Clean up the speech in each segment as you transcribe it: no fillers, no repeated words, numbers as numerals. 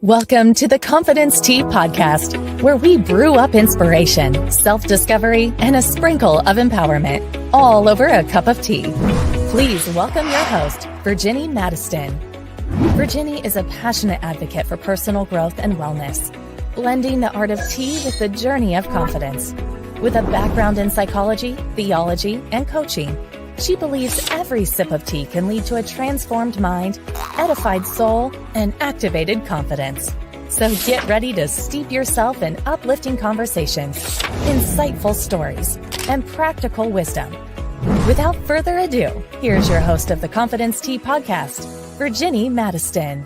Welcome to the Confidence Tea Podcast, where we brew up inspiration, self-discovery, and a sprinkle of empowerment, all over a cup of tea. Please welcome your host, Virginie Madiston. Virginie is a passionate advocate for personal growth and wellness, blending the art of tea with the journey of confidence. With a background in psychology, theology, and coaching, she believes every sip of tea can lead to a transformed mind, edified soul, and activated confidence. So get ready to steep yourself in uplifting conversations, insightful stories, and practical wisdom. Without further ado, here's your host of the Confidence Tea Podcast, Virginie Madiston.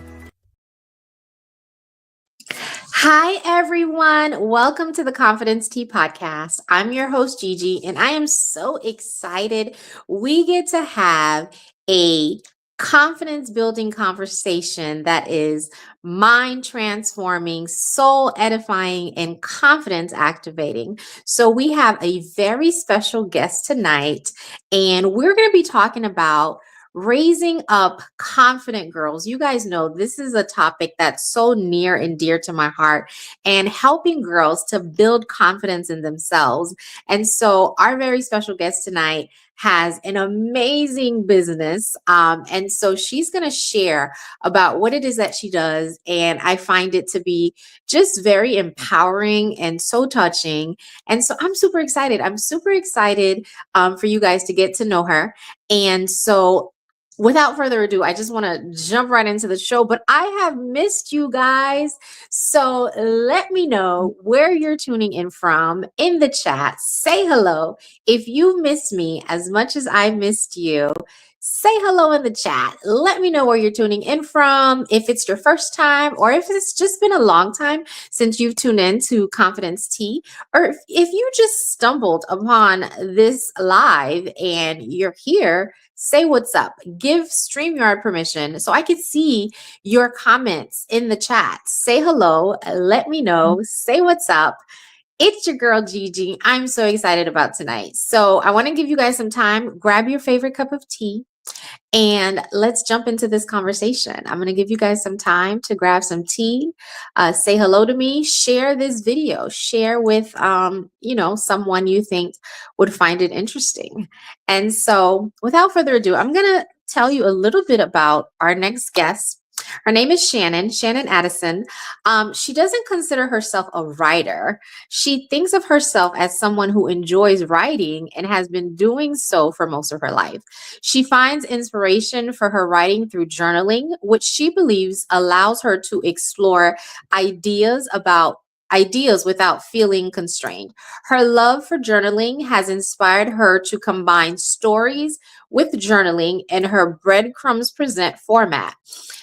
Hi, everyone. Welcome to the Confidence Tea Podcast. I'm your host, Gigi, and I am so excited we get to have a confidence building conversation that is mind transforming, soul edifying, and confidence activating. So we have a very special guest tonight, and we're going to be talking about raising up confident girls. You guys know this is a topic that's so near and dear to my heart, and helping girls to build confidence in themselves. And so our very special guest tonight has an amazing business. And so she's going to share about what it is that she does. And I find it to be just very empowering and so touching. And so I'm super excited. I'm super excited for you guys to get to know her. And so without further ado, I just want to jump right into the show, but I have missed you guys. So let me know where you're tuning in from in the chat. Say hello. If you missed me as much as I missed you, say hello in the chat. Let me know where you're tuning in from, if it's your first time or if it's just been a long time since you've tuned in to Confidence Tea, or if you just stumbled upon this live and you're here. Say what's up. Give StreamYard permission so I can see your comments in the chat. Say hello. Let me know. Say what's up. It's your girl, Gigi. I'm so excited about tonight. So I want to give you guys some time. Grab your favorite cup of tea and let's jump into this conversation. I'm going to give you guys some time to grab some tea, say hello to me, share this video, share with, someone you think would find it interesting. And so without further ado, I'm going to tell you a little bit about our next guest. Her name is Shannon Addison. She doesn't consider herself a writer. She thinks of herself as someone who enjoys writing and has been doing so for most of her life. She finds inspiration for her writing through journaling, which she believes allows her to explore ideas without feeling constrained. Her love for journaling has inspired her to combine stories with journaling in her Breadcrumbs Present format.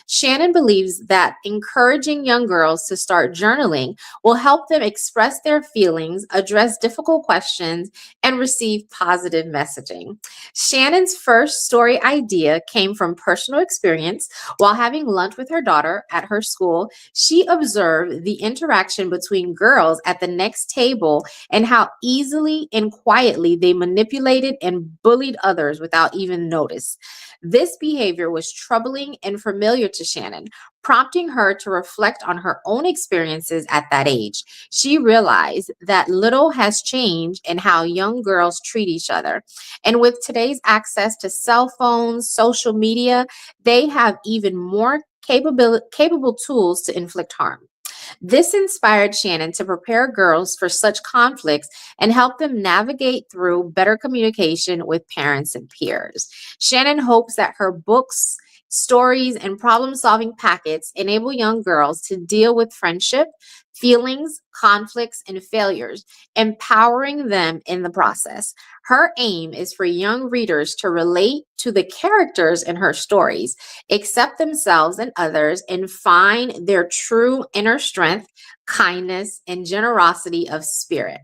Shannon believes that encouraging young girls to start journaling will help them express their feelings, address difficult questions, and receive positive messaging. Shannon's first story idea came from personal experience. While having lunch with her daughter at her school, she observed the interaction between girls at the next table and how easily and quietly they manipulated and bullied others without even notice. This behavior was troubling and familiar to Shannon, prompting her to reflect on her own experiences at that age. She realized that little has changed in how young girls treat each other. And with today's access to cell phones, social media, they have even more capable tools to inflict harm. This inspired Shannon to prepare girls for such conflicts and help them navigate through better communication with parents and peers. Shannon hopes that her books, stories, and problem-solving packets enable young girls to deal with friendship, feelings, conflicts, and failures, empowering them in the process. Her aim is for young readers to relate to the characters in her stories, accept themselves and others, and find their true inner strength, kindness, and generosity of spirit.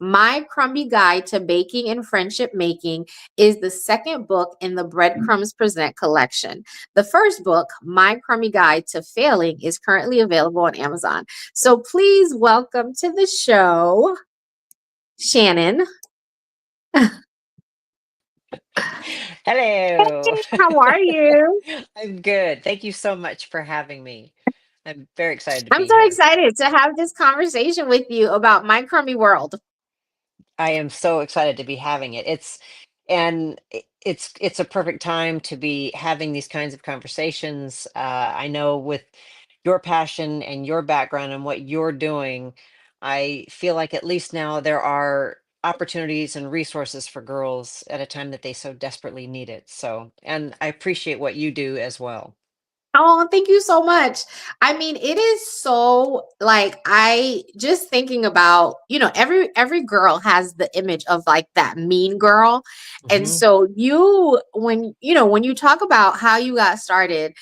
My Crumby Guide to Baking and Friendship Making is the second book in the Breadcrumbs Present collection. The first book, My Crumby Guide to Failing, is currently available on Amazon. So please welcome to the show, Shannon. Hello. How are you? I'm good. Thank you so much for having me. I'm very excited to I'm be so here. excited to have this conversation with you about my crummy world. I am so excited to be having it. It's a perfect time to be having these kinds of conversations. I know with your passion and your background and what you're doing, I feel like at least now there are opportunities and resources for girls at a time that they so desperately need it. So, and I appreciate what you do as well. Oh, thank you so much. I mean, it is so like I just thinking about, every girl has the image of like that mean girl. And Hmm. so when you talk about how you got started,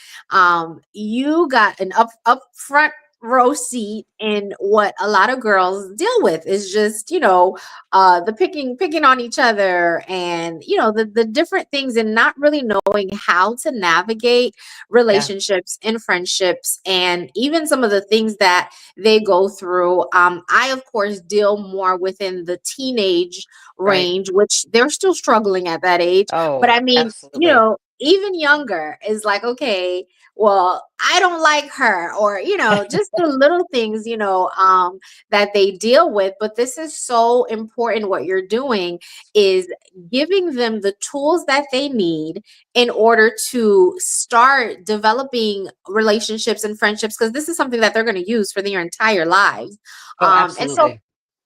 you got an upfront row seat in what a lot of girls deal with is just, the picking on each other and, the different things and not really knowing how to navigate Yeah, relationships and friendships and even some of the things that they go through. I, of course, deal more within the teenage right. range, which they're still struggling at that age. But Oh, I mean, absolutely. even younger is like, okay, well, I don't like her, or, just the little things, that they deal with. But this is so important. What you're doing is giving them the tools that they need in order to start developing relationships and friendships, because this is something that they're going to use for their entire lives. Oh, And so absolutely.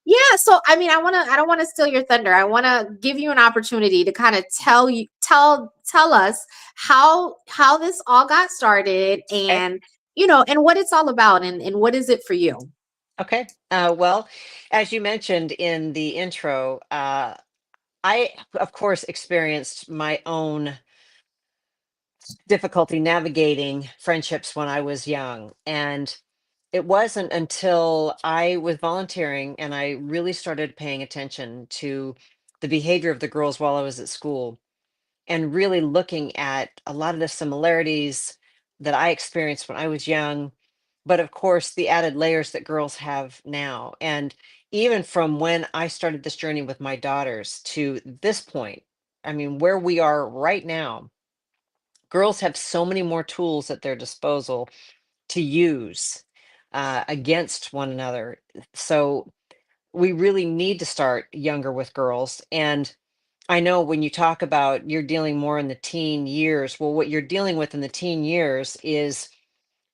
yeah, so I mean, I don't want to steal your thunder. I want to give you an opportunity to kind of tell us how this all got started, Okay. and and what it's all about, and what is it for you. Okay. Well, as you mentioned in the intro, I, of course, experienced my own difficulty navigating friendships when I was young. And it wasn't until I was volunteering and I really started paying attention to the behavior of the girls while I was at school and really looking at a lot of the similarities that I experienced when I was young, but of course, the added layers that girls have now. And even from when I started this journey with my daughters to this point, I mean, where we are right now, girls have so many more tools at their disposal to use against one another. So we really need to start younger with girls. And I know when you talk about you're dealing more in the teen years, well, what you're dealing with in the teen years is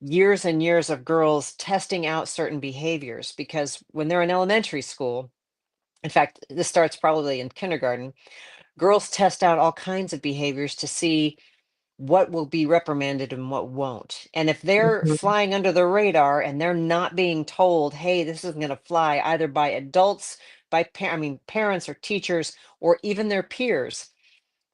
years and years of girls testing out certain behaviors because when they're in elementary school, in fact, this starts probably in kindergarten, girls test out all kinds of behaviors to see what will be reprimanded and what won't. And if they're Mhm. flying under the radar and they're not being told, hey, this isn't going to fly either by adults, I mean, parents or teachers, or even their peers,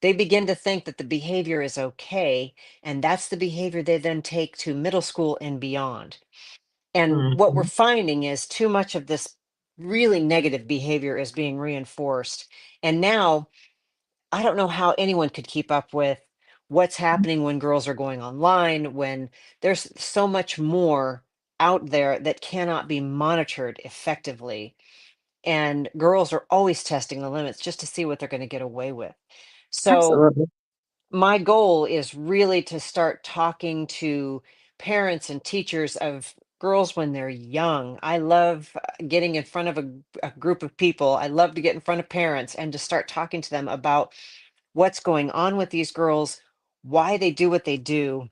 they begin to think that the behavior is okay. And that's the behavior they then take to middle school and beyond. And what we're Mhm. finding is too much of this really negative behavior is being reinforced. And now I don't know how anyone could keep up with what's happening when girls are going online, when there's so much more out there that cannot be monitored effectively. And girls are always testing the limits just to see what they're going to get away with. So, Absolutely. my goal is really to start talking to parents and teachers of girls when they're young. I love getting in front of a group of people. I love to get in front of parents and to start talking to them about what's going on with these girls, why they do what they do,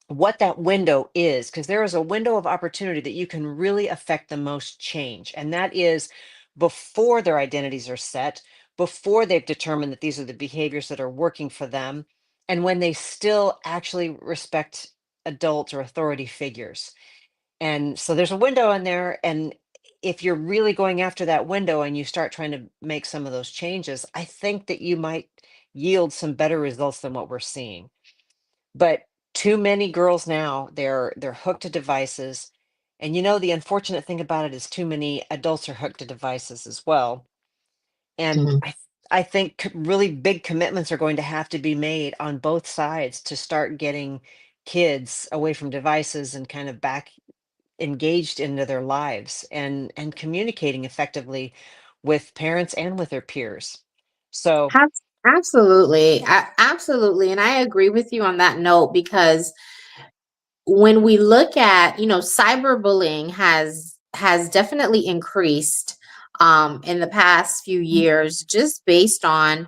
what that window is, because there is a window of opportunity that you can really affect the most change. And that is before their identities are set, before they've determined that these are the behaviors that are working for them, and when they still actually respect adults or authority figures. And so there's a window in there. And if you're really going after that window and you start trying to make some of those changes, I think that you might yield some better results than what we're seeing. But too many girls now, they're hooked to devices. And the unfortunate thing about it is too many adults are hooked to devices as well. And Mhm. I think really big commitments are going to have to be made on both sides to start getting kids away from devices and kind of back engaged into their lives and communicating effectively with parents and with their peers. So, Absolutely. Absolutely. And I agree with you on that note because when we look at, cyberbullying has definitely increased in the past few years, just based on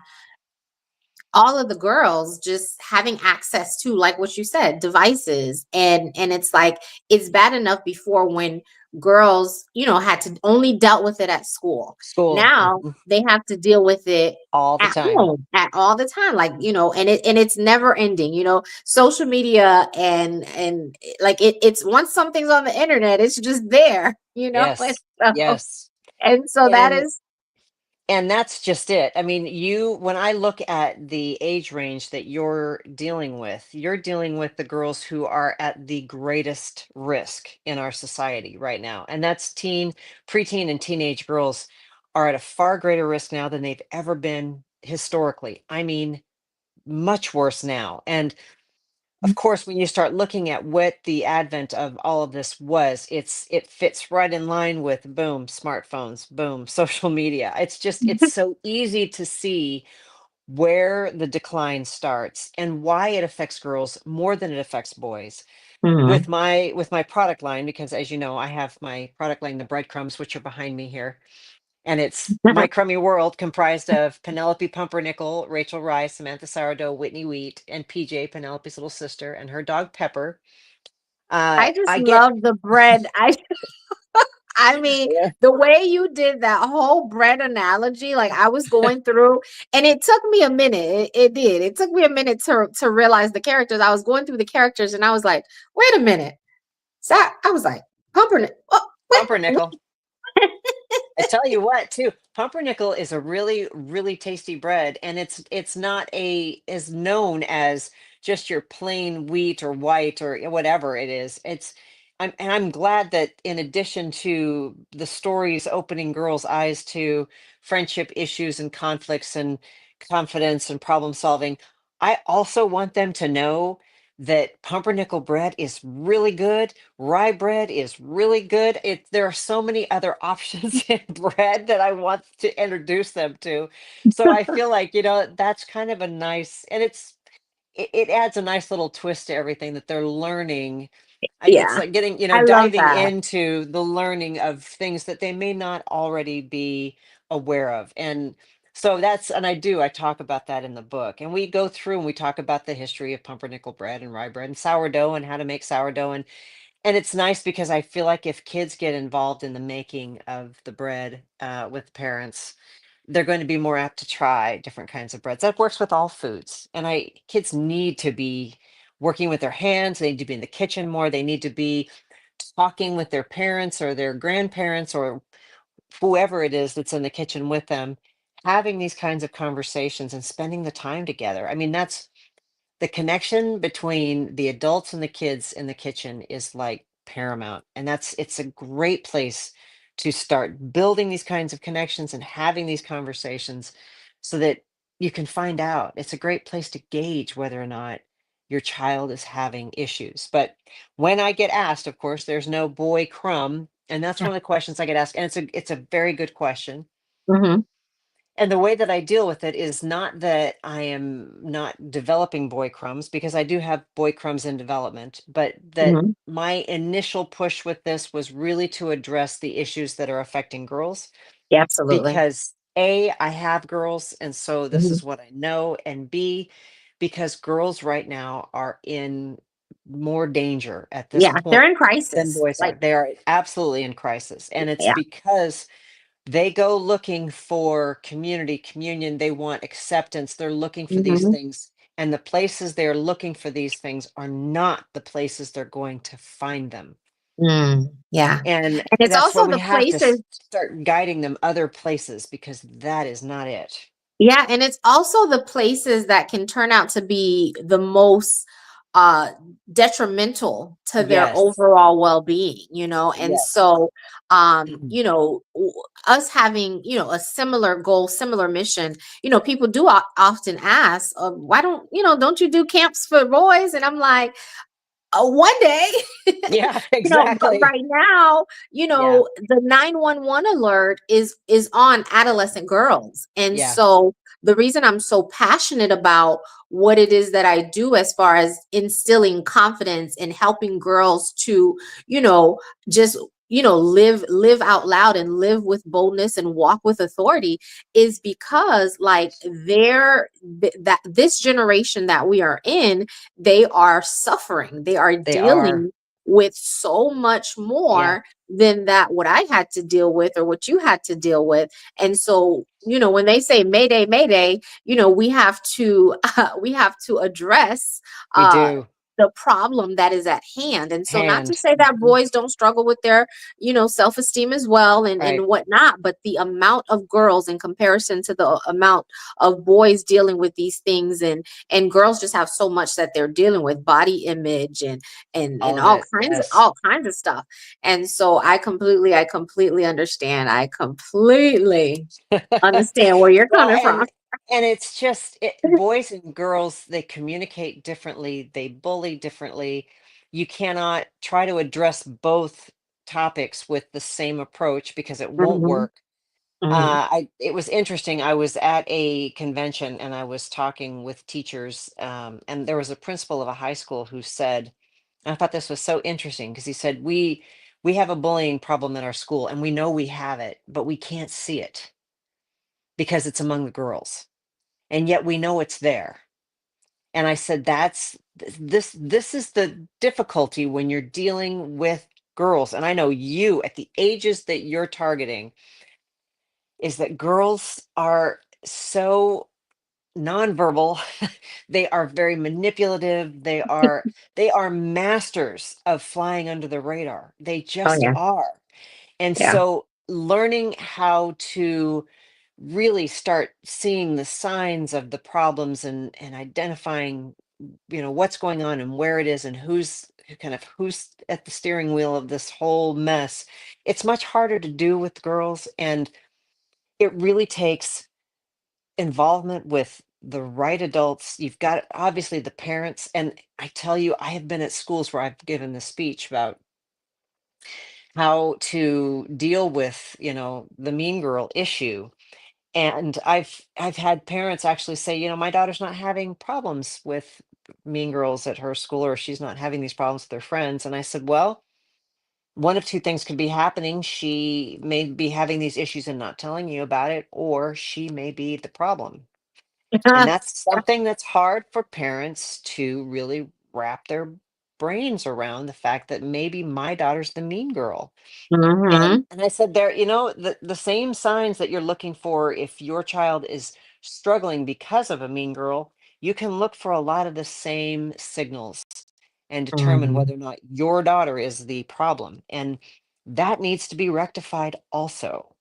all of the girls just having access to, like what you said, devices. And it's like, it's bad enough before, when girls, had to only dealt with it at school. School. Now they have to deal with it All the at time. home at all the time, like, and it's never ending, social media, and like, it's, once something's on the internet, it's just there, Yes. and so, Yes. and so that And is. and that's just it. I mean, when I look at the age range that you're dealing with the girls who are at the greatest risk in our society right now. And that's preteen and teenage girls are at a far greater risk now than they've ever been historically. I mean, much worse now. And of course, when you start looking at what the advent of all of this was, it fits right in line with boom, smartphones, boom, social media. It's so easy to see where the decline starts and why it affects girls more than it affects boys. Mhm. With my product line, because as you know, I have my product line, the breadcrumbs, which are behind me here. And it's My Crummy World, comprised of Penelope Pumpernickel, Rachel Rye, Samantha Sourdough, Whitney Wheat, and PJ, Penelope's little sister, and her dog Pepper. I just I get love the bread. I mean, Yeah. the way you did that whole bread analogy, like, I was going through, and it took me a minute. It did. It took me a minute to realize the characters. I was going through the characters, and I was like, wait a minute. So I was like, pumpernickel. Oh, what? Pumpernickel. I tell you what, too, pumpernickel is a really, really tasty bread, and it's not as known as just your plain wheat or white or whatever it is. I'm glad that in addition to the stories opening girls' eyes to friendship issues and conflicts and confidence and problem solving, I also want them to know that pumpernickel bread is really good. Rye bread is really good. There are so many other options in bread that I want to introduce them to. So I feel like, that's kind of a nice, and it adds a nice little twist to everything that they're learning. It's Yeah, like getting, I love diving that. into the learning of things that they may not already be aware of. And so I talk about that in the book. And we go through and we talk about the history of pumpernickel bread and rye bread and sourdough and how to make sourdough. And it's nice because I feel like if kids get involved in the making of the bread with parents, they're going to be more apt to try different kinds of breads. That works with all foods. And kids need to be working with their hands. They need to be in the kitchen more. They need to be talking with their parents or their grandparents or whoever it is that's in the kitchen with them, having these kinds of conversations and spending the time together. I mean, that's the connection between the adults and the kids in the kitchen is like paramount. And it's a great place to start building these kinds of connections and having these conversations so that you can find out. It's a great place to gauge whether or not your child is having issues. But when I get asked, of course, there's no boy crumb. And that's one of the questions I get asked. And it's a very good question. Mm-hmm. And the way that I deal with it is not that I am not developing boy crumbs, because I do have boy crumbs in development, but that Mm-hmm. my initial push with this was really to address the issues that are affecting girls, Yeah, absolutely. because A, I have girls, and so this Mhm. is what I know, and B, because girls right now are in more danger at this Yeah, point they're in than crisis. boys are. Like, They are absolutely in crisis. And it's yeah. because they go looking for community, communion. They want acceptance. They're looking for these Hmm. things. And the places they're looking for these things are not the places they're going to find them. Yeah. And And it's that's why also we the have to places. start guiding them other places, because that is not it. Yeah, and it's also the places that can turn out to be the most uh detrimental to their Yes. overall well-being, and Yes. so us having, a similar goal, similar mission, people do often ask, why don't you do camps for boys? And I'm like, one day. Yeah, But exactly. right now, Yeah. the 911 alert is on adolescent girls. And Yeah. so the reason I'm so passionate about what it is that I do as far as instilling confidence and helping girls to, you know, just live out loud and live with boldness and walk with authority is because like that this generation that we are in, they are suffering, they are They are. dealing with so much Yeah, more than that what I had to deal with or what you had to deal with. And so, when they say mayday, mayday, we have to we have to address we uh do. the problem that is at hand. And so not to Hand. say that Mhm. boys don't struggle with their, self-esteem as well and Right. whatnot, but the amount of girls in comparison to the amount of boys dealing with these things, and girls just have so much that they're dealing with, body image and All of it. Yes. all kinds of stuff. And so I completely understand. I completely understand where you're Well, coming from. and it's just boys and girls, they communicate differently, they bully differently. You cannot try to address both topics with the same approach because it won't Hmm. work. Hmm. It was interesting. I was at a convention and I was talking with teachers, and there was a principal of a high school who said, and I thought this was so interesting because he said, we have a bullying problem in our school and we know we have it, but we can't see it because it's among the girls. And yet we know it's there. And I said, this is the difficulty when you're dealing with girls. And I know you at the ages that you're targeting is that girls are so nonverbal. They are very manipulative. They are masters of flying under the radar. They Oh just yeah. are. And Yeah. so learning how to really start seeing the signs of the problems and identifying, what's going on and where it is and who's at the steering wheel of this whole mess. It's much harder to do with girls, and it really takes involvement with the right adults. You've got obviously the parents, and I tell you, I have been at schools where I've given this speech about how to deal with, the mean girl issue. And I've had parents actually say, my daughter's not having problems with mean girls at her school, or she's not having these problems with her friends. And I said, well, one of two things could be happening. She may be having these issues and not telling you about it, or she may be the problem. And that's something that's hard for parents to really wrap their brains around, the fact that maybe my daughter's the mean girl. And Hmm. and I said, there, the same signs that you're looking for if your child is struggling because of a mean girl, you can look for a lot of the same signals and determine Hmm. whether or not your daughter is the problem. And that needs to be rectified also.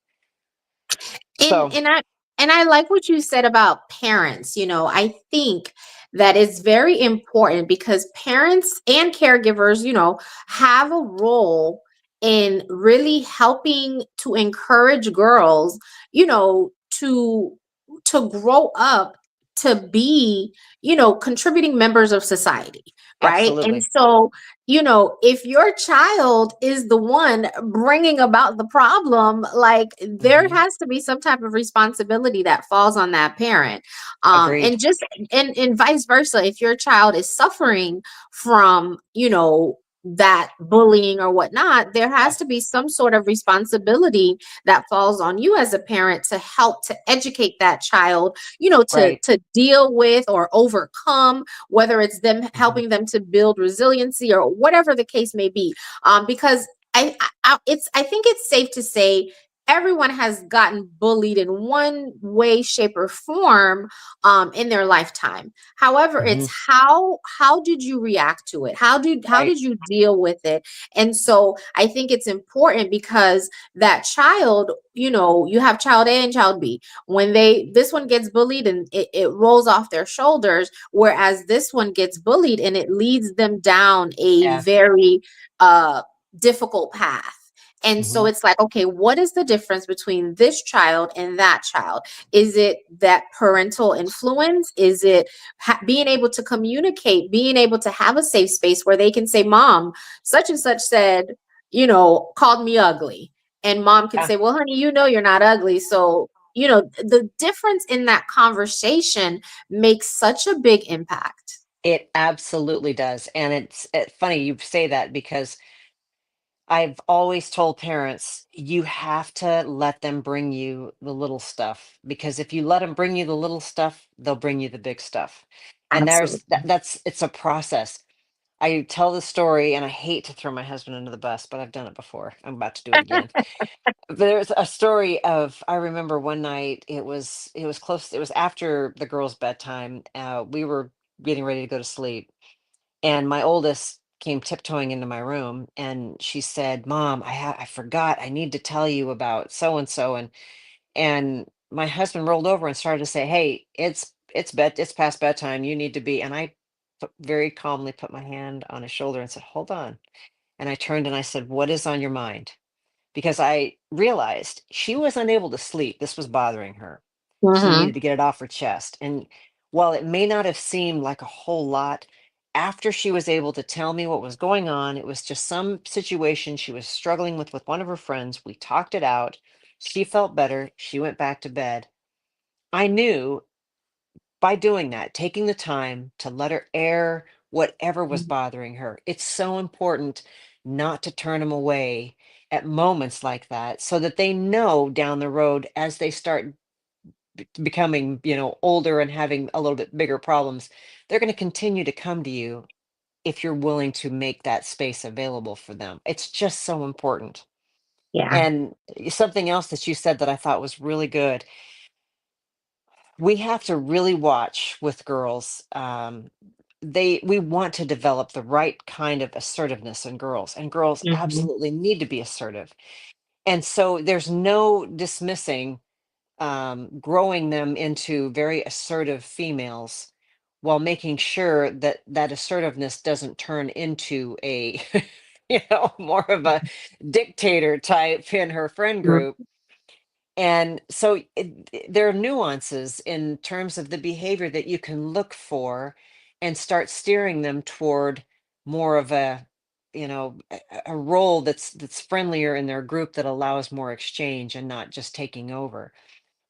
And So, and I and I like what you said about parents. I think that it's very important because parents and caregivers, have a role in really helping to encourage girls, to grow up to be, contributing members of society, right? And absolutely. so, if your child is the one bringing about the problem, like there Hmm. has to be some type of responsibility that falls on that parent. Agreed. And just and vice versa, if your child is suffering from, that bullying or whatnot, there Yeah. has to be some sort of responsibility that falls on you as a parent to help to educate that child, to Right. deal with or overcome, whether it's them Hmm. helping them to build resiliency or whatever the case may be. Because I think it's safe to say everyone has gotten bullied in one way, shape, or form in their lifetime. However, Hmm. it's how did you react to it? How did Right. you deal with it? And so I think it's important because that child, you have child A and child B. When this one gets bullied and it rolls off their shoulders, whereas this one gets bullied and it leads them down a Yeah. very difficult path. And so Hmm. it's like, okay, what is the difference between this child and that child? Is it that parental influence? Is it being able to communicate, being able to have a safe space where they can say, Mom, such and such said, called me ugly. And mom can Yeah. say, well, honey, you're not ugly. So the difference in that conversation makes such a big impact. It absolutely does. And funny you say that because I've always told parents, you have to let them bring you the little stuff because if you let them bring you the little stuff, they'll bring you the big stuff. And Absolutely. it's a process. I tell the story and I hate to throw my husband under the bus, but I've done it before. I'm about to do it again. There's a story of I remember one night it was close, it was after the girls' bedtime. We were getting ready to go to sleep and my oldest came tiptoeing into my room and she said, "Mom, I forgot. I need to tell you about so and so." And my husband rolled over and started to say, "Hey, it's past bedtime. You need to be." And I very calmly put my hand on his shoulder and said, "Hold on." And I turned and I said, "What is on your mind?" Because I realized she was unable to sleep. This was bothering her. She Mm-hmm. needed to get it off her chest. And while it may not have seemed like a whole lot, after she was able to tell me what was going on, it was just some situation she was struggling with one of her friends. We talked it out. She felt better. She went back to bed. I knew by doing that, taking the time to let her air whatever was bothering her. It's so important not to turn them away at moments like that so that they know down the road as they start becoming, older and having a little bit bigger problems, they're going to continue to come to you if you're willing to make that space available for them. It's just so important. Yeah. And something else that you said that I thought was really good, we have to really watch with girls. We want to develop the right kind of assertiveness in girls, and girls Mm-hmm. absolutely need to be assertive. And so there's no dismissing growing them into very assertive females while making sure that that assertiveness doesn't turn into a more of a dictator type in her friend group. And so there are nuances in terms of the behavior that you can look for and start steering them toward more of a role that's friendlier in their group that allows more exchange and not just taking over.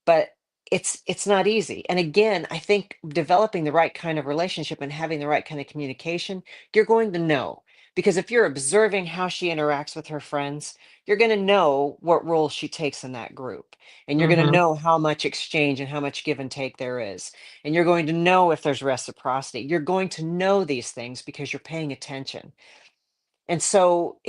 But it's not easy. And again, I think developing the right kind of relationship and having the right kind of communication, you're going to know. Because if you're observing how she interacts with her friends, you're going to know what role she takes in that group. And you're going to Mm-hmm. know how much exchange and how much give and take there is. And you're going to know if there's reciprocity. You're going to know these things because you're paying attention. And so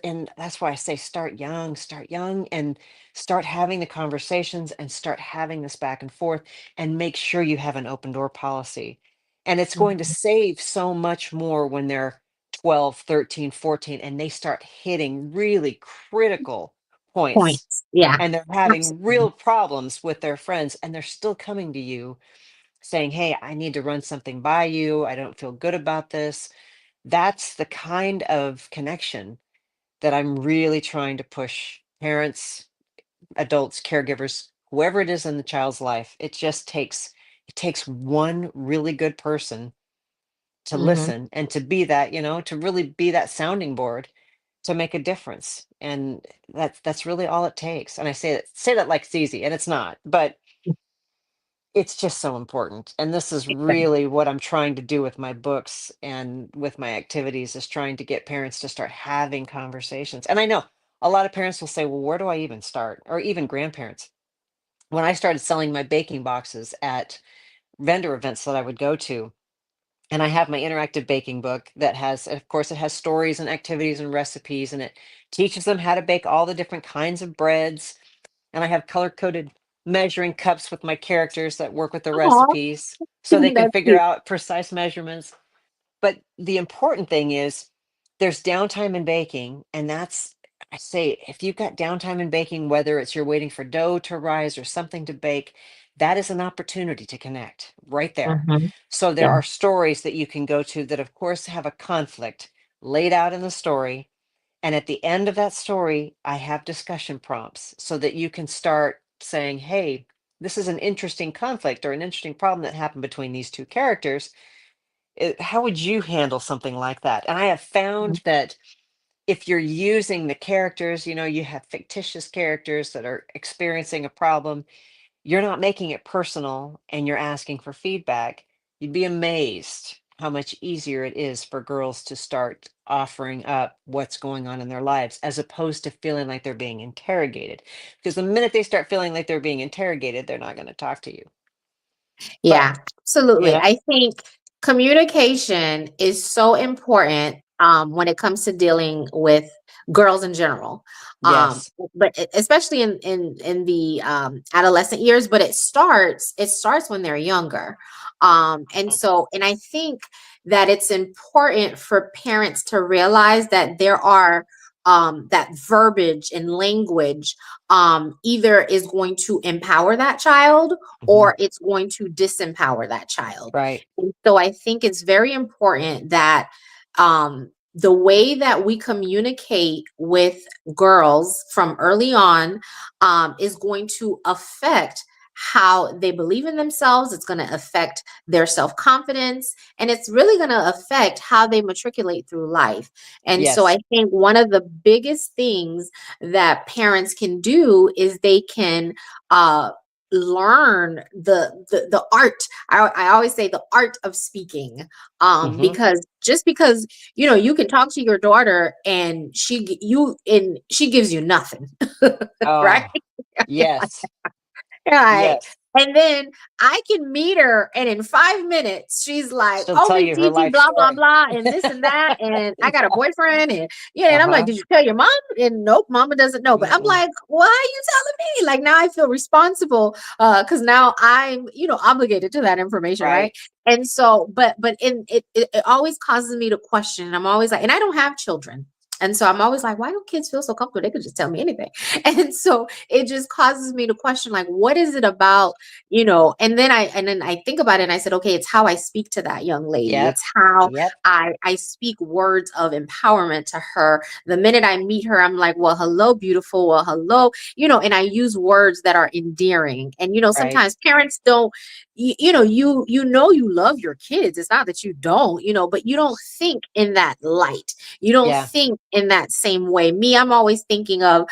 and that's why I say start young and start having the conversations and start having this back and forth and make sure you have an open door policy. And it's going to Mm-hmm. save so much more when they're 12, 13, 14, and they start hitting really critical points Points. Yeah. and they're having real Absolutely. problems with their friends and they're still coming to you saying, "Hey, I need to run something by you. I don't feel good about this." That's the kind of connection that I'm really trying to push parents, adults, caregivers, whoever it is in the child's life. It takes one really good person to Mm-hmm. listen and to be that, to really be that sounding board to make a difference. And that's really all it takes. And I say that like it's easy, and it's not, but it's just so important. And this is really what I'm trying to do with my books and with my activities is trying to get parents to start having conversations. And I know a lot of parents will say, "Well, where do I even start?" Or even grandparents. When I started selling my baking boxes at vendor events that I would go to, and I have my interactive baking book that has, of course, it has stories and activities and recipes, and it teaches them how to bake all the different kinds of breads, and I have color coded measuring cups with my characters that work with the Oh, recipes so they can that's figure cute. out precise measurements. But the important thing is there's downtime in baking. And I say, if you've got downtime in baking, whether it's you're waiting for dough to rise or something to bake, that is an opportunity to connect right there. Mm-hmm. So there Yeah. are stories that you can go to that, of course, have a conflict laid out in the story, and at the end of that story, I have discussion prompts so that you can start saying, "Hey, this is an interesting conflict or an interesting problem that happened between these two characters. How would you handle something like that?" And I have found that if you're using the characters, you have fictitious characters that are experiencing a problem, you're not making it personal and you're asking for feedback, you'd be amazed how much easier it is for girls to start offering up what's going on in their lives as opposed to feeling like they're being interrogated. Because the minute they start feeling like they're being interrogated, they're not going to talk to you. But, Yeah, absolutely. I think communication is so important when it comes to dealing with girls in general. Um, yes. but especially in the adolescent years, but it starts when they're younger. And I think that it's important for parents to realize that there are that verbiage and language either is going to empower that child Mhm. or it's going to disempower that child. Right. And so I think it's very important that the way that we communicate with girls from early on is going to affect how they believe in themselves. It's going to affect their self confidence, and it's really going to affect how they matriculate through life. And so I Yes. think one of the biggest things that parents can do is they can learn the art. I always say the art of speaking, Hmm. because just because you can talk to your daughter and she gives you nothing, right? Oh, yes. Right. Yes. And then I can meet her, and in 5 minutes, she's like, She'll "Oh, tell Miss you her Gigi, life blah blah story. blah, and this and that, and I got a boyfriend, and and I'm like, Uh-huh. did you tell your mom? And nope, mama doesn't know. But I'm Mm-mm. like, why are you telling me? Like now I feel responsible, because now I'm obligated to that information, right? Right. And so, but in it always causes me to question. And I'm always like, and I don't have children. And so I'm always like, why do kids feel so comfortable? They could just tell me anything. And so it just causes me to question, like, what is it about, and then I think about it and I said, okay, it's how I speak to that young lady. Yep. It's how Yep. I speak words of empowerment to her. The minute I meet her, I'm like, well, hello, beautiful. Well, hello, and I use words that are endearing. And Right. sometimes parents don't, you love your kids. It's not that you don't, but you don't think in that light. You don't Yeah. think in that same way. Me, I'm always thinking of,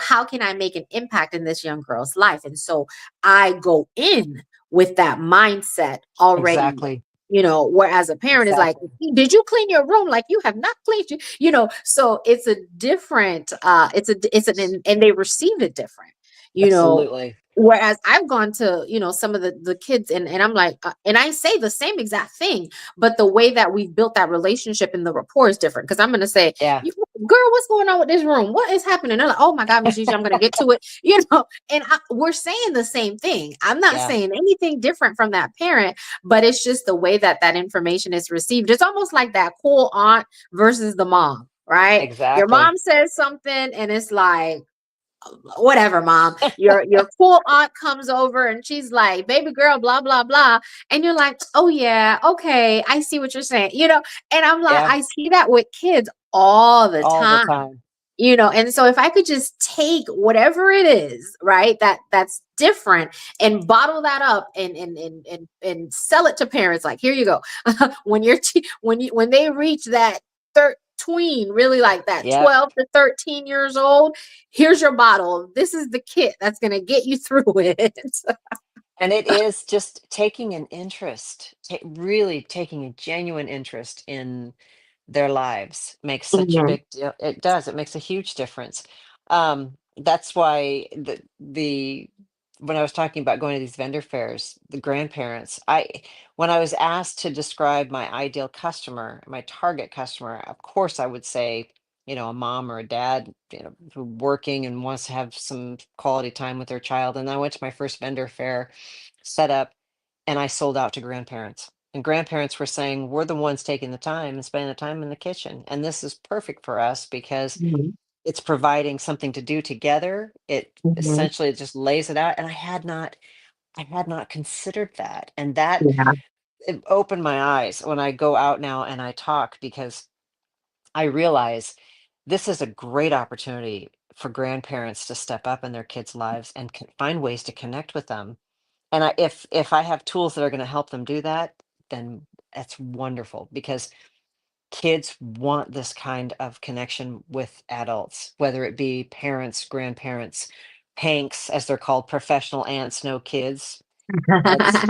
how can I make an impact in this young girl's life? And so I go in with that mindset already. Exactly. Whereas a parent is like, Exactly. did you clean your room? Like you have not cleaned so it's a different, and they receive it different, you know, Absolutely. whereas I've gone to, some of the kids, and I'm like, and I say the same exact thing, but the way that we've built that relationship and the rapport is different. Cause I'm going to say, Yeah. girl, what's going on with this room? What is happening? They're like, oh my God, Miss Gigi, I'm going to get to it, and we're saying the same thing. I'm not Yeah. saying anything different from that parent, but it's just the way that that information is received. It's almost like that cool aunt versus the mom, right? Your Exactly. mom says something and it's like, whatever, mom. Your cool aunt comes over and she's like, baby girl, blah blah blah, and you're like, oh yeah, okay, I see what you're saying, and I'm like, Yeah. I see that with kids all the All the time. time. And so if I could just take whatever it is, right, that's different, and bottle that up and sell it to parents, like, here you go. When they reach that tween, really like that Yep. 12 to 13 years old, here's your bottle. This is the kit that's going to get you through it. And it is just taking an interest, really taking a genuine interest in their lives makes such a Mhm, big deal. It does. It makes a huge difference. That's why the when I was talking about going to these vendor fairs, the grandparents, when I was asked to describe my ideal customer, my target customer, of course I would say, a mom or a dad, who working and wants to have some quality time with their child. And I went to my first vendor fair set up and I sold out to grandparents. And grandparents were saying, we're the ones taking the time and spending the time in the kitchen. And this is perfect for us because mhm, it's providing something to do together. It mhm. essentially just lays it out. And I had not considered that. And that Yeah. it opened my eyes when I go out now and I talk because I realize this is a great opportunity for grandparents to step up in their kids' lives and find ways to connect with them. And if I have tools that are going to help them do that, then that's wonderful because kids want this kind of connection with adults, whether it be parents, grandparents, Hanks, as they're called, professional aunts, no kids. It's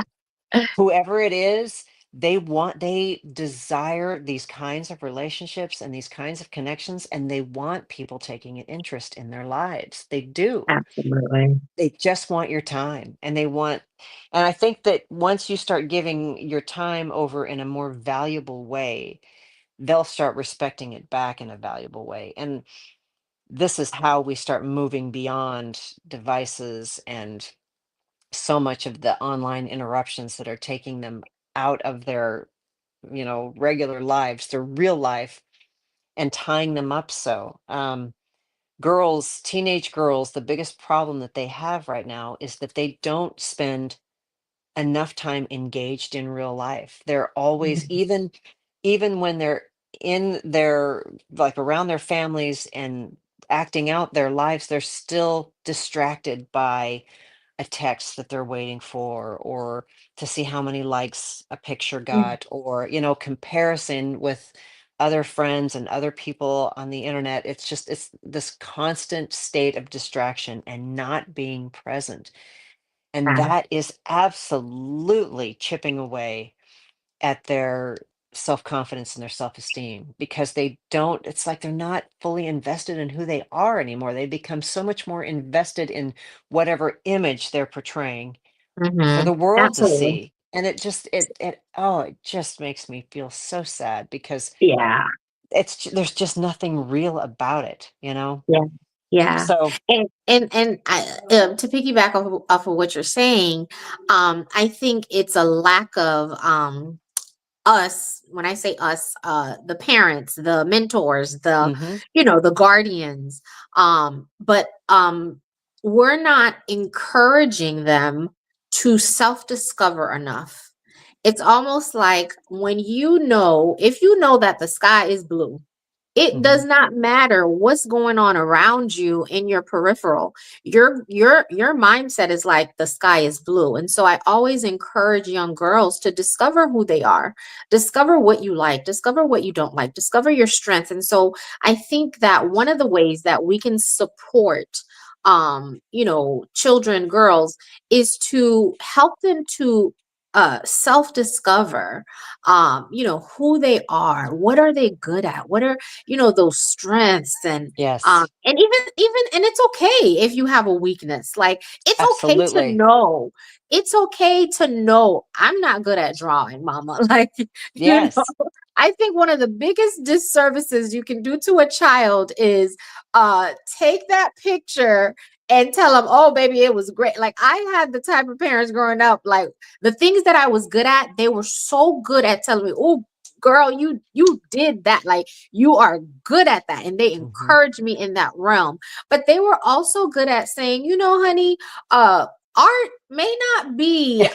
whoever it is, they desire these kinds of relationships and these kinds of connections, and they want people taking an interest in their lives. They do. Absolutely. They just want your time, and they want, and I think that once you start giving your time over in a more valuable way, they'll start respecting it back in a valuable way. And this is how we start moving beyond devices and so much of the online interruptions that are taking them out of their, regular lives, their real life, and tying them up. So girls, teenage girls, the biggest problem that they have right now is that they don't spend enough time engaged in real life. They're always, even when they're in their, like, around their families and acting out their lives, they're still distracted by a text that they're waiting for, or to see how many likes a picture got, or comparison with other friends and other people on the internet. It's this constant state of distraction and not being present, and Yeah. that is absolutely chipping away at their self-confidence and their self-esteem, because they don't, it's like they're not fully invested in who they are anymore. They become so much more invested in whatever image they're portraying for Mm-hmm. the world to Absolutely. see. And it just makes me feel so sad, because Yeah. there's just nothing real about it. Yeah. Yeah. So And to piggyback off of what you're saying, I think it's a lack of us. When I say us, the parents, the mentors, mhm, the guardians, but we're not encouraging them to self-discover enough. It's almost like when if you know that the sky is blue, it does mhm, not matter what's going on around you in your peripheral. Your mindset is like the sky is blue. And so I always encourage young girls to discover who they are, discover what you like, discover what you don't like, discover your strengths. And so I think that one of the ways that we can support children, girls, is to help them to self discover who they are, what are they good at, what are those strengths, yes, and even and it's okay if you have a weakness. Like, it's okay to absolutely, know, I'm not good at drawing, mama. Like, you know yes, I think one of the biggest disservices you can do to a child is take that picture and tell them, oh baby, it was great. Like, I had the type of parents growing up, like, the things that I was good at, they were so good at telling me, oh girl, you did that, like, you are good at that, and they mhm, encouraged me in that realm. But they were also good at saying, honey, art may not be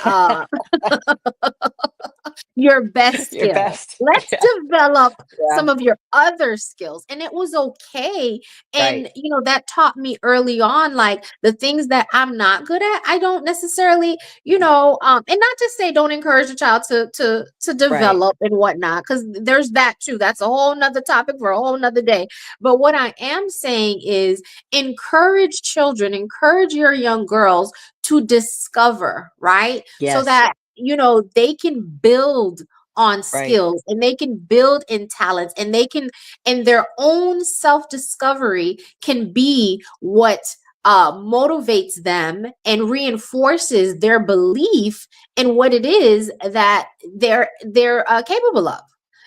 your best your skill. best, Let's yeah, develop yeah, some of your other skills. And it was okay. right, And, that taught me early on, like, the things that I'm not good at, I don't necessarily, and not to say don't encourage a child to right, develop and whatnot, because there's that too. That's a whole nother topic for a whole nother day. But what I am saying is encourage children, encourage your young girls to discover, right? So yes, that they can build on right, skills, and they can build in talents, and they can, and their own self-discovery can be what motivates them and reinforces their belief in what it is that they're capable of.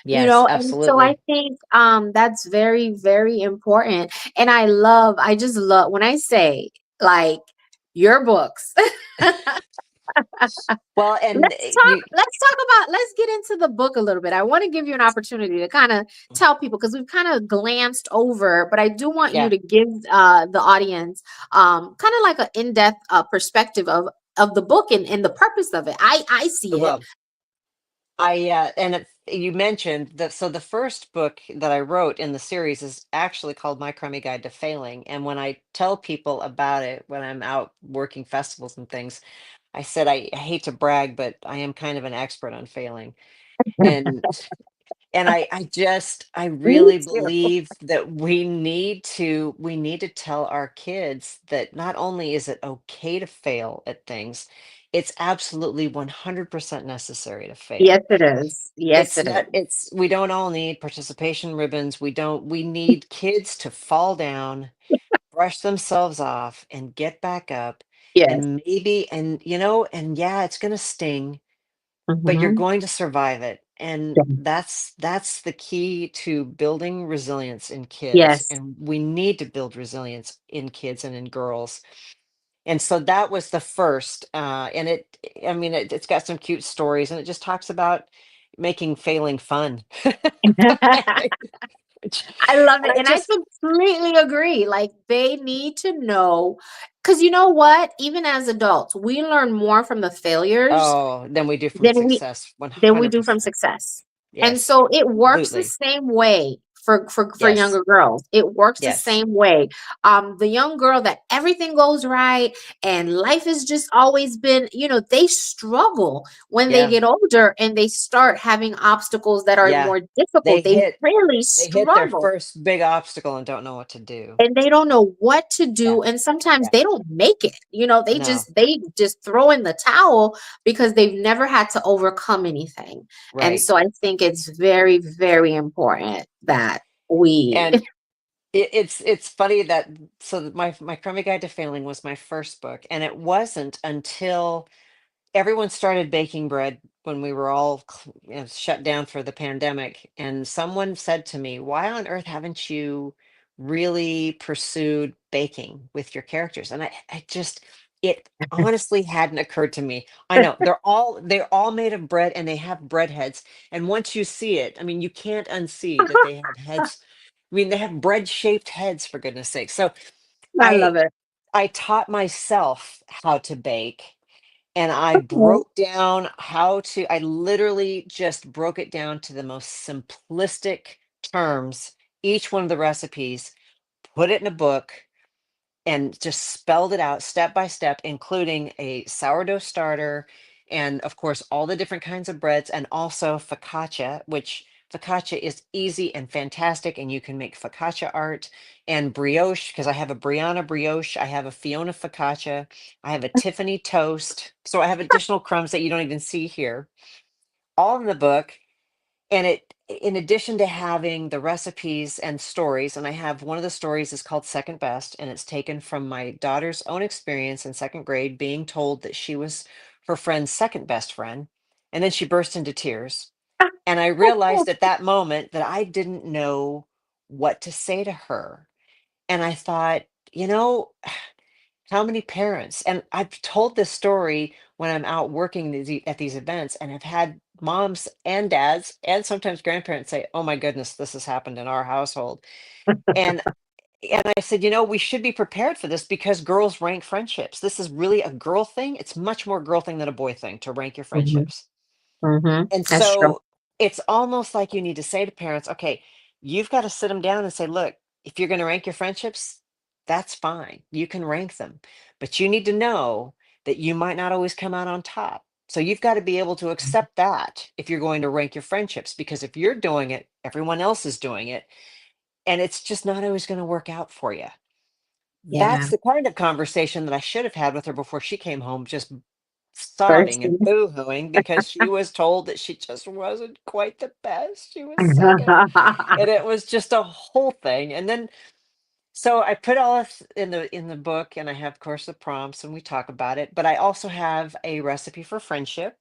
yes, And so I absolutely. think that's very, very important. And I just love when I say, like, your books. Well, and Let's let's get into the book a little bit. I want to give you an opportunity to kind of tell people, because we've kind of glanced over, but I do want you yeah, to give the audience kind of like an in-depth perspective of the book and the purpose of it. I see it. well, you mentioned that, so the first book that I wrote in the series is actually called My Crummy Guide to Failing. And when I tell people about it, when I'm out working festivals and things, I said, I hate to brag, but I am kind of an expert on failing. And And I Me really too. believe that we need to tell our kids that not only is it okay to fail at things, it's absolutely 100% necessary to Yes, fail. it is. Yes, It's it not, is. it's, we don't all need participation ribbons. We need kids to fall down, brush themselves off, and get back up. Yes. And yeah, it's going to sting, but you're Hmm. going to survive it. And that's the key to building resilience in kids. Yes. And we need to build resilience in kids and in girls. And so that was the first. And it's got some cute stories, and it just talks about making failing fun. Which- I love and it. I And I just, completely agree. Like they need to know, because you know what? Even as adults, we learn more from the failures oh, then we do from than we success than we do from 100%. success. And Yes, so it works the absolutely. same way for Yes, younger girls. It works the yes, same way. The young girl that everything goes right and life has just always been, they struggle when they yeah, get older and they start having obstacles that are yeah. more They difficult. They hit really they hit their struggle first big obstacle and don't know what to do. and they don't know what to Yeah, do, and sometimes yeah. they don't make it. they No, just they just throw in the towel because they've never had to overcome anything. And right. so I think it's very, very important that we And it's funny that my Crummy Guide to Failing was my first book, and it wasn't until everyone started baking bread when we were all shut down for the pandemic. And someone said to me, "Why on earth haven't you really pursued baking with your characters?" And it honestly hadn't occurred to me. I know they're all made of bread, and they have bread heads. And once you see it, I mean, you can't unsee that they have heads. I mean, they have bread shaped heads, for goodness sake. So I I love it. I taught myself how to bake, and Okay. I literally just broke it down to the most simplistic terms, each one of the recipes, put it in a book, and just spelled it out step by step, including a sourdough starter, and of course, all the different kinds of breads, and also focaccia, which focaccia is easy and fantastic. And you can make focaccia art, and brioche, because I have a Brianna brioche, I have a Fiona focaccia, I have a Tiffany toast. So I have additional crumbs that you don't even see here, all in the book. And in addition to having the recipes and stories, and I have one of the stories is called Second Best, and it's taken from my daughter's own experience in second grade, being told that she was her friend's second best friend. And then she burst into tears. And I realized at that moment that I didn't know what to say to her. And I thought, you know, how many parents, and I've told this story when I'm out working at these events, and I've had moms and dads and sometimes grandparents say, "Oh my goodness, this has happened in our household." And I said, we should be prepared for this because girls rank friendships. This is really a girl thing. It's much more girl thing than a boy thing to rank your Hmm. friendships. Hmm. And That's true. so it's almost like you need to say to parents, okay, you've got to sit them down and say, look, if you're going to rank your friendships, that's fine. You can rank them. But you need to know that you might not always come out on top. So you've got to be able to accept that if you're going to rank your friendships, because if you're doing it, everyone else is doing it. And it's just not always going to work out for you. That's Yeah. the kind of conversation that I should have had with her before she came home, just sobbing and Bursting. boo-hooing because she was told that she just wasn't quite the best. She was second. And it was just a whole thing. And then so I put all this in the book, and I have, of course, the prompts, and we talk about it. But I also have a recipe for friendship.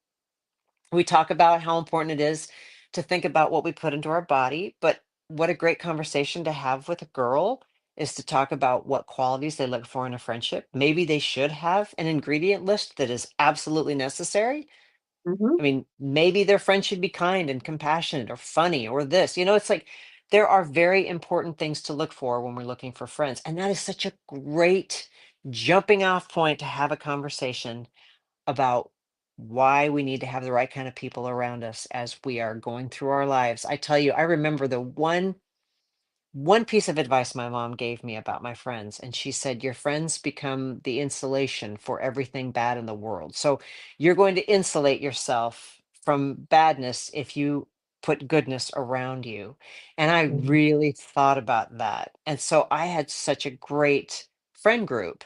We talk about how important it is to think about what we put into our body, but what a great conversation to have with a girl is to talk about what qualities they look for in a friendship. Maybe they should have an ingredient list that is absolutely necessary. Hmm. I mean, maybe their friend should be kind and compassionate or funny or this. It's like there are very important things to look for when we're looking for friends. And that is such a great jumping off point to have a conversation about why we need to have the right kind of people around us as we are going through our lives. I tell you, I remember the one piece of advice my mom gave me about my friends, and she said, "Your friends become the insulation for everything bad in the world. So you're going to insulate yourself from badness if you put goodness around you. And I Mhm. really thought about that. And so I had such a great friend group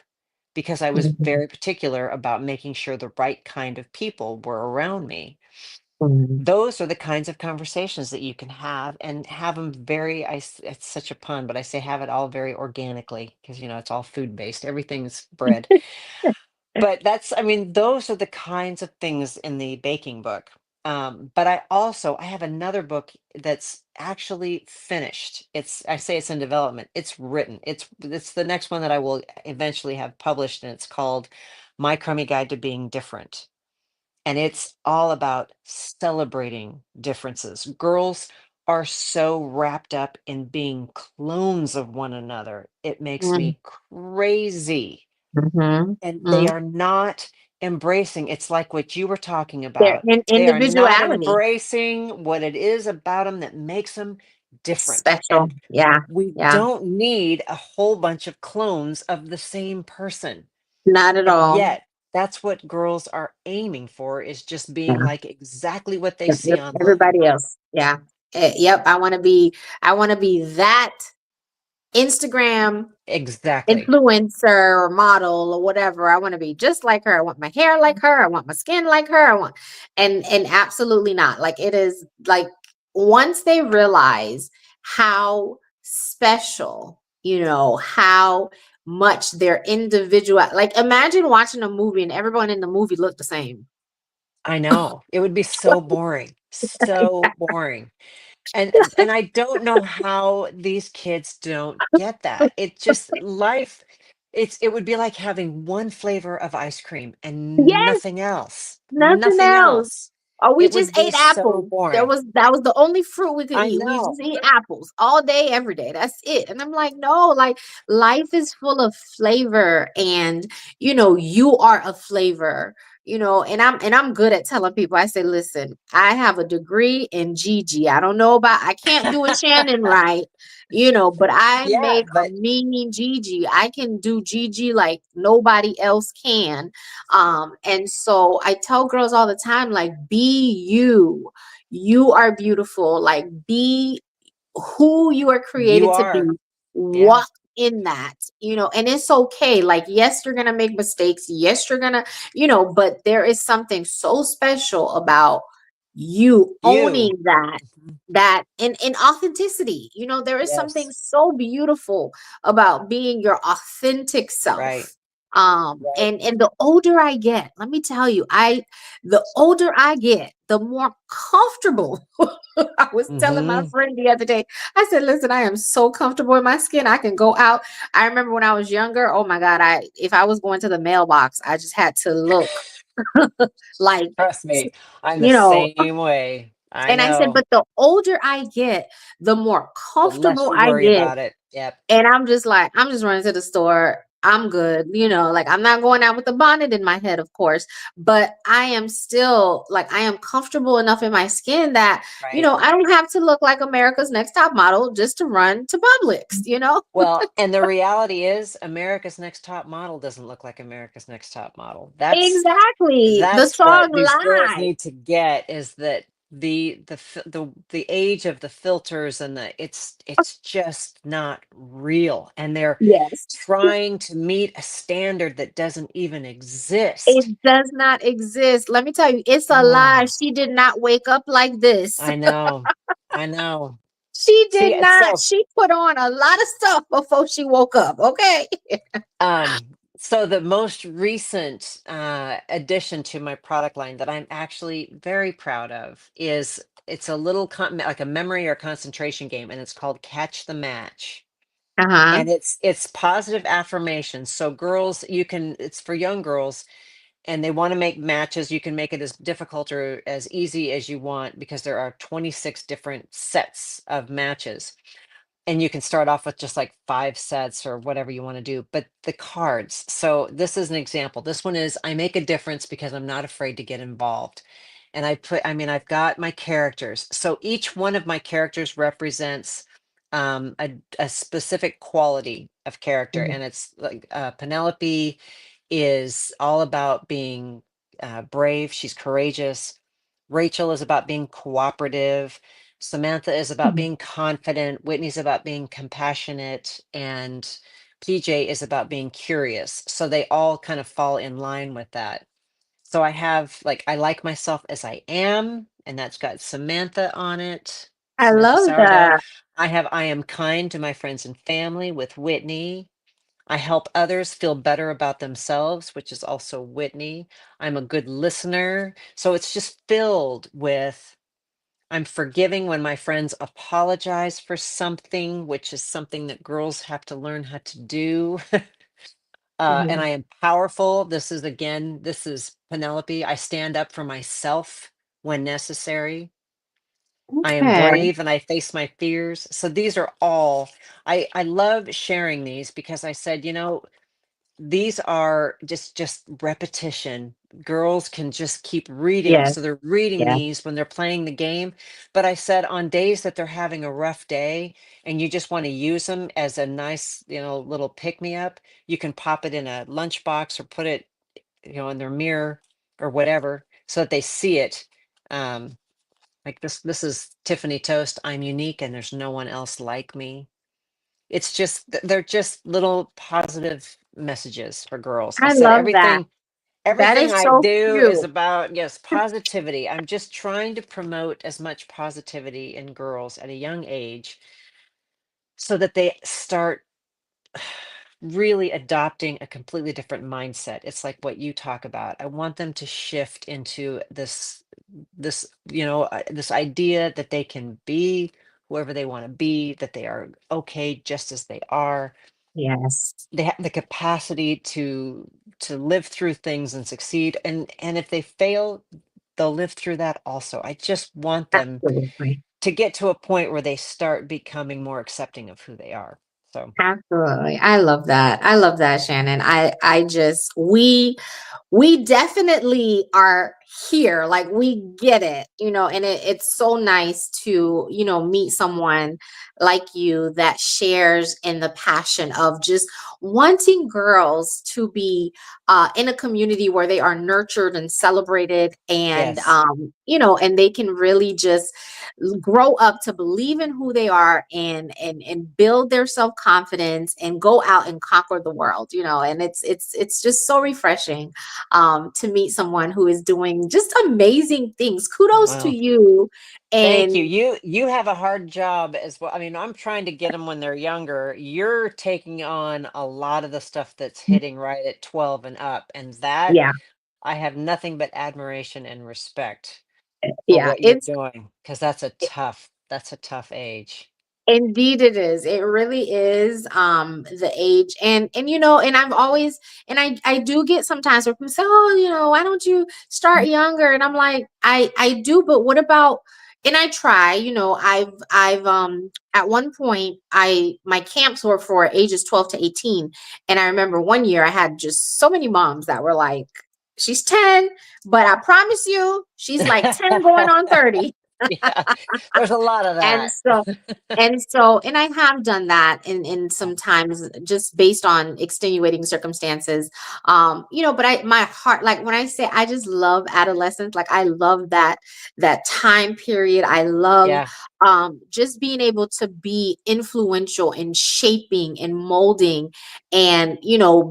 because I was Mhm. very particular about making sure the right kind of people were around me. Mhm. Those are the kinds of conversations that you can have them very, it's such a pun, but I say have it all very organically because, it's all food based. Everything's bread. But I mean, those are the kinds of things in the baking book. But I have another book that's actually finished. I say it's in development. It's written. It's the next one that I will eventually have published, and it's called My Crummy Guide to Being Different. And it's all about celebrating differences. Girls are so wrapped up in being clones of one another. It makes Mhm. me crazy. Mhm. And they Mhm. are not embracing. It's like what you were talking Their about. They are not individuality, embracing what it is about them that makes them different. special. And Yeah. we Yeah. don't need a whole bunch of clones of the same person. Not at And all. yet, that's what girls are aiming for, is just being Yeah. like exactly what they Yep, see yep, online. everybody else. Yeah. Yep. I want to be that Instagram Exactly. influencer or model or whatever. I want to be just like her. I want my hair like her. I want my skin like her. And absolutely not. Like it is like once they realize how special, how much their individual, like imagine watching a movie and everyone in the movie looked the same. I know. It would be so boring. So boring. And I don't know how these kids don't get that. It just life it would be like having one flavor of ice cream and Yes, nothing else. nothing Nothing else. else. Or we It would just be ate so apples. boring. That was the only fruit we could I eat. We just know. eat apples all day, every day. That's it. And I'm like, no, like life is full of flavor, and you are a flavor. And I'm good at telling people. I say, listen, I have a degree in Gigi. I don't know about I can't do a Shannon right, but I Yeah, make a but mean Gigi. I can do Gigi like nobody else can. And so I tell girls all the time, like, be you. You are beautiful. Like, be who you are you created to be. are. Yeah. Walk in that, and it's okay. Like, yes, you're gonna make mistakes. Yes, you're gonna, but there is something so special about you owning You. Mhm. that in authenticity. There is something Yes. so beautiful about being your authentic Right. self. Right. And the older I get, let me tell you, the older I get, the more comfortable. I was telling my Hmm. friend the other day, I said, listen, I am so comfortable in my skin. I can go out. I remember when I was younger, oh my God, if I was going to the mailbox, I just had to look like, Trust me, I'm the you know, same way. I and I said, know. but the older I get, the more The less comfortable you I worry get. about it. Yep. And I'm just like, I'm just running to the store. I'm good. Like I'm not going out with a bonnet in my head, of course, but I am still like, I am comfortable enough in my skin that, Right. I don't have to look like America's Next Top Model just to run to Publix. Well, and the reality is America's Next Top Model doesn't look like America's Next Top Model. Exactly. The That's song what these girls Live. need to get, is that the age of the filters and it's just not real, and they're Yes. trying to meet a standard that doesn't even It exist. does not exist. Let me tell you, it's a lie. Oh, She did not wake up like this. I know. I know. She did See, it's not. so She put on a lot of stuff before she woke up. Okay. so the most recent addition to my product line that I'm actually very proud of is, it's a little like a memory or concentration game, and it's called Catch the Match. Uh-huh. And it's positive affirmations. So girls, it's for young girls, and they want to make matches. You can make it as difficult or as easy as you want, because there are 26 different sets of matches, and you can start off with just like 5 sets or whatever you want to do. But the cards, so this is an example. This one is, I make a difference because I'm not afraid to get involved. And I've got my characters, so each one of my characters represents a specific quality of character. Mhm. And it's like, Penelope is all about being brave, she's courageous. Rachel is about being cooperative. Samantha is about Mhm. being confident, Whitney's about being compassionate, and PJ is about being curious. So they all kind of fall in line with that. So I have like I like myself as I am, and that's got Samantha on it. I Samantha love Sourdough. that. I have I am kind to my friends and family with Whitney. I help others feel better about themselves, which is also Whitney. I'm a good listener. So it's just filled with I'm forgiving when my friends apologize for something, which is something that girls have to learn how to do. And Mhm. I am powerful. This is again, this is Penelope. I stand up for myself when necessary. I am Okay. brave and I face my fears. So these are all I love sharing these because I said, these are just repetition. Girls can just keep reading. Yes. So they're reading Yes. these when they're playing the game. But I said on days that they're having a rough day and you just want to use them as a nice, little pick me up, you can pop it in a lunchbox or put it, in their mirror or whatever so that they see it. Um, like this is Tiffany Toast. I'm unique and there's no one else like me. It's just they're just little positive messages for girls. I I said love that. That everything is I so do is cute. about, yes, positivity. I'm just trying to promote as much positivity in girls at a young age so that they start really adopting a completely different mindset. It's like what you talk about. I want them to shift into this idea that they can be whoever they want to be, that they are okay just as they are. Yes. They have the capacity to live through things and succeed, and if they fail, they'll live through that also. I just want them Absolutely. to get to a point where they start becoming more accepting of who they are. So Absolutely. I love that. I love that, Shannon. I just we definitely are here, like we get it, and it's so nice to meet someone like you that shares in the passion of just wanting girls to be in a community where they are nurtured and celebrated, and yes, and they can really just grow up to believe in who they are, and build their self-confidence and go out and conquer the world, and it's just so refreshing to meet someone who is doing just amazing things. Kudos to well, you. thank you. And You have a hard job as well. I mean, I'm trying to get them when they're younger. You're taking on a lot of the stuff that's hitting right at 12 and up, and that yeah, I have nothing but admiration and respect for yeah, what you're it's doing because that's a tough age. indeed it is. It really is the age, and and I've always, and I do get sometimes where people say, "Oh, why don't you start younger?" And I'm like, I do, but what about, and I try, I've at one point, I my camps were for ages 12 to 18, and I remember one year I had just so many moms that were like, "She's 10, but I promise you she's like 10 going on 30." Yeah, there's a lot of And that. and I have done that in sometimes just based on extenuating circumstances. But my heart, like when I say I just love adolescence, like I love that time period. I love Yeah, just being able to be influential in shaping and molding, and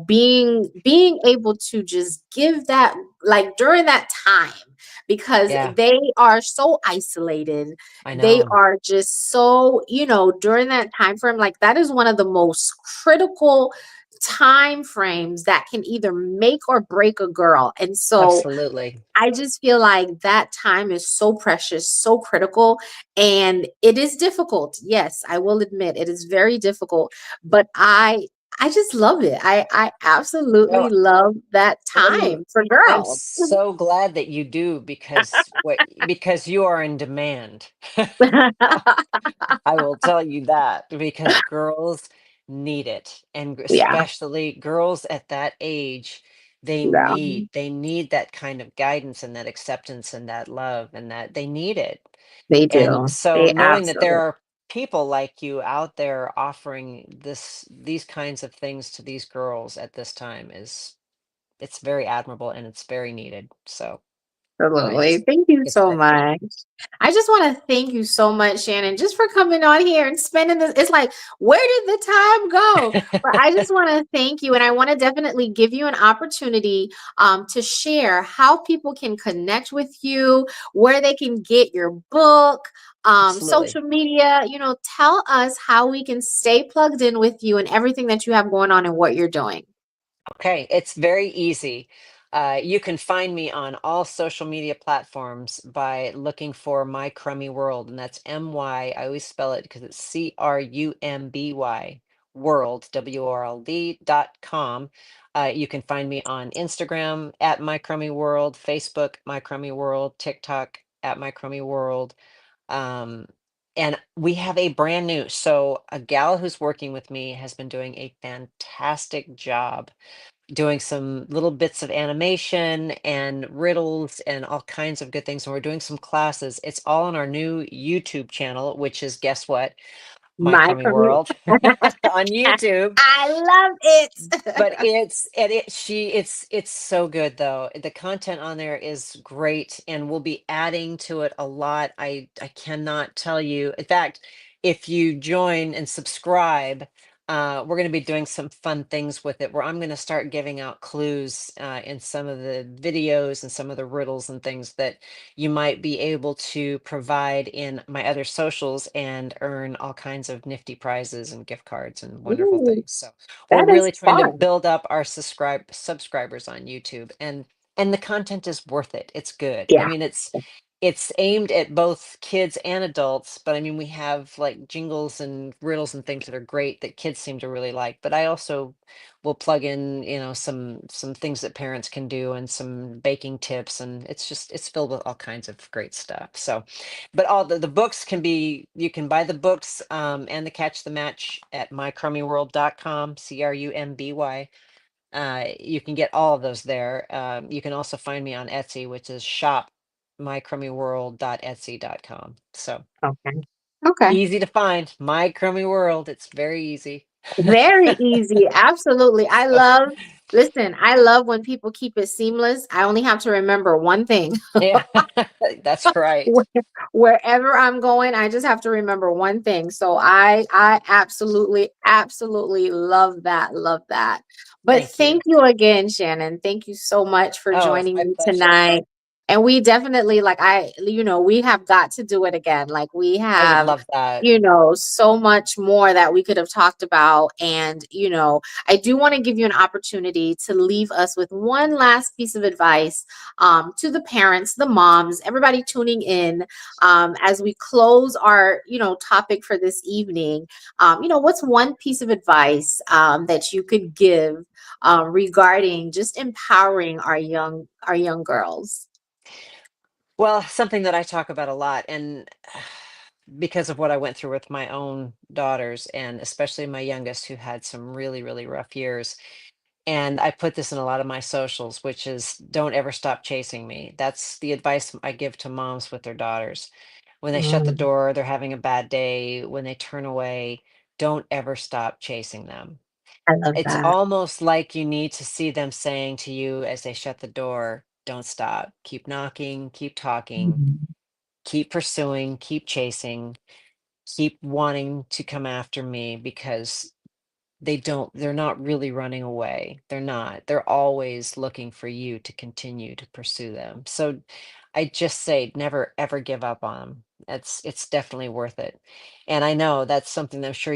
being able to just give that, like during that time, because yeah, they are so isolated. I They know. are just so, during that time frame, like that is one of the most critical time frames that can either make or break a girl. And so Absolutely. I just feel like that time is so precious, so critical, and it is difficult. Yes, I will admit it is very difficult, but I just love it. I absolutely Well, love that I'm time for I'm girls. so glad that you do because you are in demand. I will tell you that because girls need it, and Yeah, especially girls at that age, yeah, they need that kind of guidance and that acceptance and that love and that they need it. they And do. so They knowing that there absolutely. are people like you out there offering these kinds of things to these girls at this time is it's very admirable and it's very needed. So but Absolutely. Thank you it's so been fun. much. I just want to thank you so much, Shannon, just for coming on here and spending this. It's like, where did the time go? But I just want to thank you. And I want to definitely give you an opportunity to share how people can connect with you, where they can get your book, Absolutely. social media. Tell us how we can stay plugged in with you and everything that you have going on and what you're doing. Okay, it's very easy. You can find me on all social media platforms by looking for My Crummy World, and that's MY. I always spell it because it's CRUMBY World, WORLD.com. You can find me on Instagram at My Crummy World, Facebook, My Crummy World, TikTok at My Crummy World. Um, and we have a brand new, so a gal who's working with me has been doing a fantastic job doing some little bits of animation and riddles and all kinds of good things. And we're doing some classes. It's all on our new YouTube channel, which is, guess what? My My Crummy career. World on YouTube. I love it. But it's so good though. The content on there is great, and we'll be adding to it a lot. I cannot tell you. In fact, if you join and subscribe, we're going to be doing some fun things with it where I'm going to start giving out clues in some of the videos and some of the riddles and things that you might be able to provide in my other socials and earn all kinds of nifty prizes and gift cards and wonderful Ooh, things. So we're that is really trying to fun. build up our subscribers on YouTube, and the content is worth it. It's good. I Yeah. mean, it's aimed at both kids and adults, but I mean, we have like jingles and riddles and things that are great that kids seem to really like. But I also will plug in, some things that parents can do and some baking tips, and it's filled with all kinds of great stuff. So, but all the books you can buy the books and the Catch the Match at mycrummyworld.com, CRUMBY. You can get all of those there. You can also find me on Etsy, which is shop mycrummyworld.etsy.com. So Okay. Okay. easy to find. My Crummy World. It's very easy. Very easy. Absolutely. So, Listen, I love when people keep it seamless. I only have to remember one thing. yeah, that's right. Where- Wherever I'm going, I just have to remember one thing. So I absolutely, absolutely love that. Love that. But Thank you. thank you again, Shannon. Thank you so much for Oh, joining my me pleasure. tonight. And we definitely we have got to do it again. Like we I would have, love that. so much more that we could have talked about. And, I do want to give you an opportunity to leave us with one last piece of advice to the parents, the moms, everybody tuning in as we close our, topic for this evening. What's one piece of advice that you could give regarding just empowering our young girls? Well, something that I talk about a lot, and because of what I went through with my own daughters, and especially my youngest, who had some really, really rough years. And I put this in a lot of my socials, which is don't ever stop chasing me. That's the advice I give to moms with their daughters. When they shut the Mm, door, they're having a bad day, when they turn away, don't ever stop chasing them. I love It's that. almost like you need to see them saying to you as they shut the door, don't stop. Keep knocking, keep talking, Mhm. keep pursuing, keep chasing, keep wanting to come after me because they're not really running away. They're not. They're always looking for you to continue to pursue them. So I just say never ever give up on them. It's definitely worth it. And I know that's something that I'm sure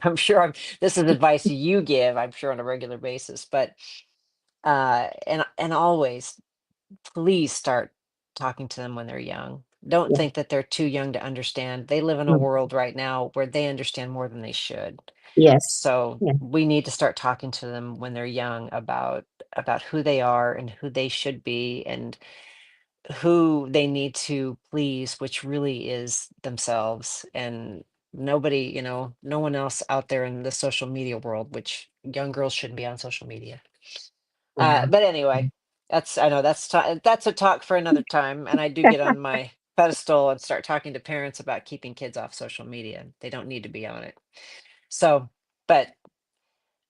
I'm sure this is advice you give, I'm sure on a regular basis, but and always please start talking to them when they're young. Don't Yeah. think that they're too young to understand. They live in a Mm. world right now where they understand more than they should. Yes. So Yeah. we need to start talking to them when they're young about who they are and who they should be and who they need to please, which really is themselves and nobody, no one else out there in the social media world, which young girls shouldn't be on social media. Yeah. But anyway, I know that's a talk for another time, and I do get on my pedestal and start talking to parents about keeping kids off social media. They don't need to be on it. So, but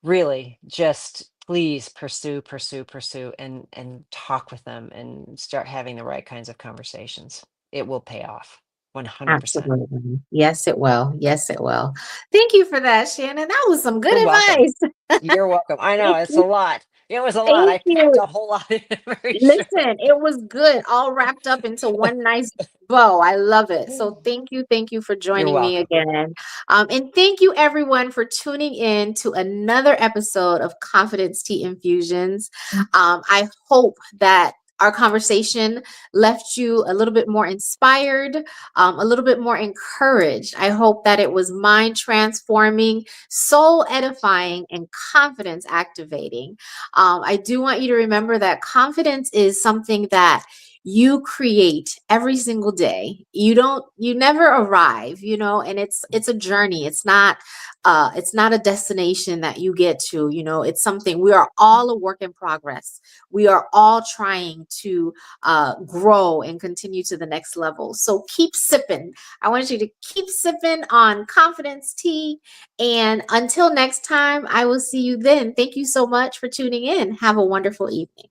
really, just please pursue and talk with them and start having the right kinds of conversations. It will pay off 100%. Absolutely. Yes, it will. Yes, it will. Thank you for that, Shannon. That was some good You're welcome. advice. You're welcome. I know Thank it's a you. lot. It was a lot. Thank I packed you. a whole lot in a very short. Listen, it was good, all wrapped up into one nice bow. I love it. So thank you for You're joining me welcome. again. And thank you everyone for tuning in to another episode of Confidence Tea Infusions. I hope that our conversation left you a little bit more inspired, a little bit more encouraged. I hope that it was mind transforming, soul edifying, and confidence activating. I do want you to remember that confidence is something that you create every single day. You never arrive, and it's a journey. It's not a destination that you get to, it's something. We are all a work in progress. We are all trying to grow and continue to the next level. So keep sipping. I want you to keep sipping on confidence tea. And until next time, I will see you then. Thank you so much for tuning in. Have a wonderful evening.